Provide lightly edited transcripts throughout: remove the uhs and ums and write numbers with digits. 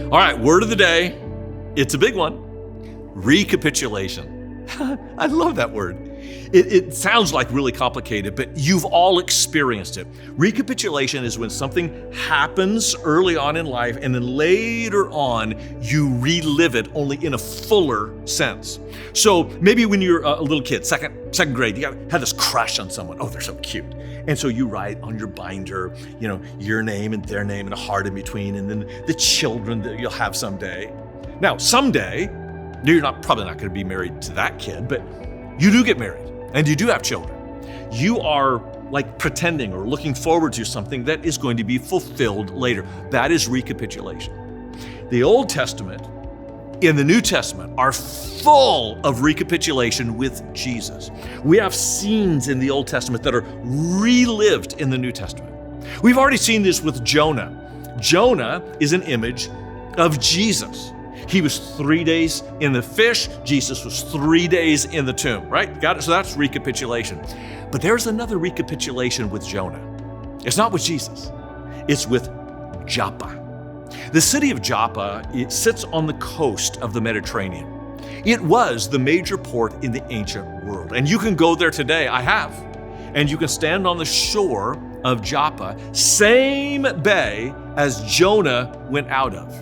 All right, word of the day. It's a big one. Recapitulation. I love that word. It sounds like really complicated, but you've all experienced it. Recapitulation is when something happens early on in life and then later on you relive it only in a fuller sense. So maybe when you're a little kid, second grade, you had this crush on someone. Oh, they're so cute. And so you write on your binder, your name and their name and a heart in between, and then the children that you'll have someday. Now, someday, you're probably not going to be married to that kid, but you do get married and you do have children. You are like pretending or looking forward to something that is going to be fulfilled later. That is recapitulation. The Old Testament and the New Testament are full of recapitulation with Jesus. We have scenes in the Old Testament that are relived in the New Testament. We've already seen this with Jonah. Jonah is an image of Jesus. He was 3 days in the fish. Jesus was 3 days in the tomb, right? Got it? So that's recapitulation. But there's another recapitulation with Jonah. It's not with Jesus. It's with Joppa. The city of Joppa, it sits on the coast of the Mediterranean. It was the major port in the ancient world. And you can go there today. I have. And you can stand on the shore of Joppa, same bay as Jonah went out of.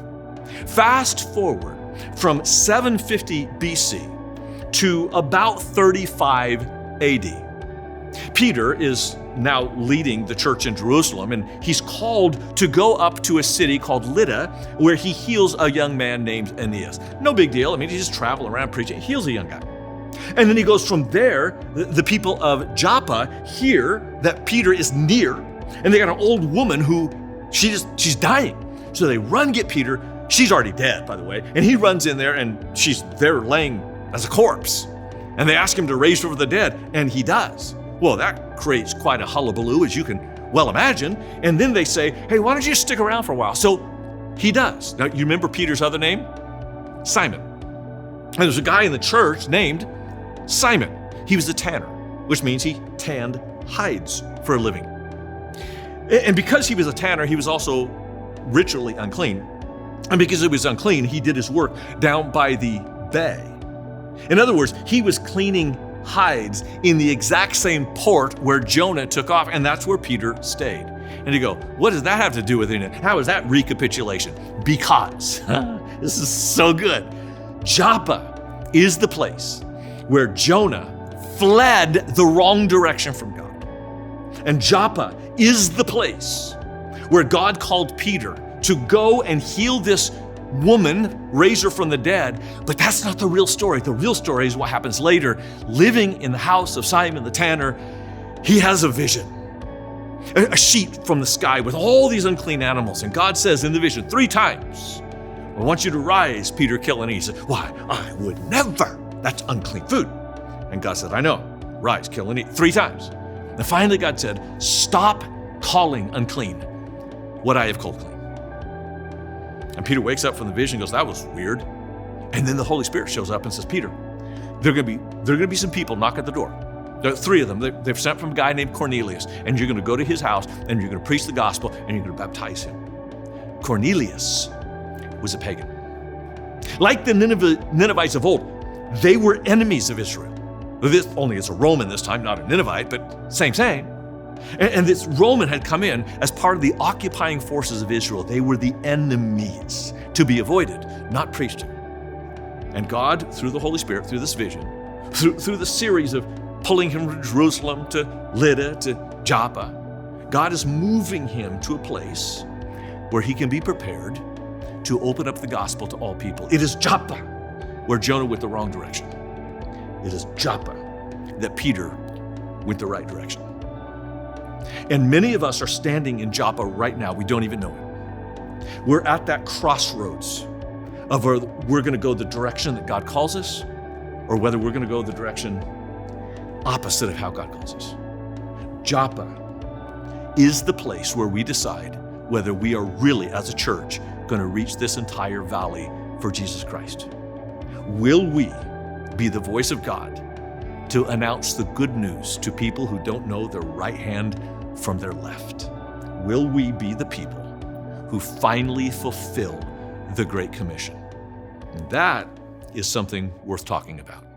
Fast forward from 750 BC to about 35 AD. Peter is now leading the church in Jerusalem, and he's called to go up to a city called Lydda, where he heals a young man named Aeneas. No big deal. He just travels around preaching, heals a young guy. And then he goes from there. The people of Joppa hear that Peter is near, and they got an old woman who she's dying. So they run get Peter. She's already dead, by the way. And he runs in there and she's there laying as a corpse. And they ask him to raise her from the dead, and he does. Well, that creates quite a hullabaloo, as you can well imagine. And then they say, hey, why don't you stick around for a while? So he does. Now, you remember Peter's other name? Simon. And there's a guy in the church named Simon. He was a tanner, which means he tanned hides for a living. And because he was a tanner, he was also ritually unclean. And because he was unclean, he did his work down by the bay. In other words, he was cleaning hides in the exact same port where Jonah took off, and that's where Peter stayed. And you go, what does that have to do with it? How is that recapitulation? Because, this is so good, Joppa is the place where Jonah fled the wrong direction from God. And Joppa is the place where God called Peter to go and heal this woman, raise her from the dead. But that's not the real story. The real story is what happens later. Living in the house of Simon the tanner, he has a vision. A sheet from the sky with all these unclean animals. And God says in the vision 3 times, I want you to rise, Peter, kill. And he says, why, I would never. That's unclean food. And God said, I know, rise, kill, and eat 3 times. And finally God said, stop calling unclean what I have called clean. And Peter wakes up from the vision and goes, that was weird. And then the Holy Spirit shows up and says, Peter, there are going to be some people knock at the door. There are 3 of them. They're sent from a guy named Cornelius. And you're going to go to his house and you're going to preach the gospel and you're going to baptize him. Cornelius was a pagan. Like the Ninevites of old, they were enemies of Israel. This only as a Roman this time, not a Ninevite, but same. And this Roman had come in as part of the occupying forces of Israel. They were the enemies to be avoided, not preached to. And God, through the Holy Spirit, through this vision, through the series of pulling him from Jerusalem to Lydda to Joppa, God is moving him to a place where he can be prepared to open up the gospel to all people. It is Joppa where Jonah went the wrong direction. It is Joppa that Peter went the right direction. And many of us are standing in Joppa right now. We don't even know it. We're at that crossroads of whether we're going to go the direction that God calls us or whether we're going to go the direction opposite of how God calls us. Joppa is the place where we decide whether we are really, as a church, going to reach this entire valley for Jesus Christ. Will we be the voice of God to announce the good news to people who don't know their right hand from their left? Will we be the people who finally fulfill the Great Commission. And that is something worth talking about.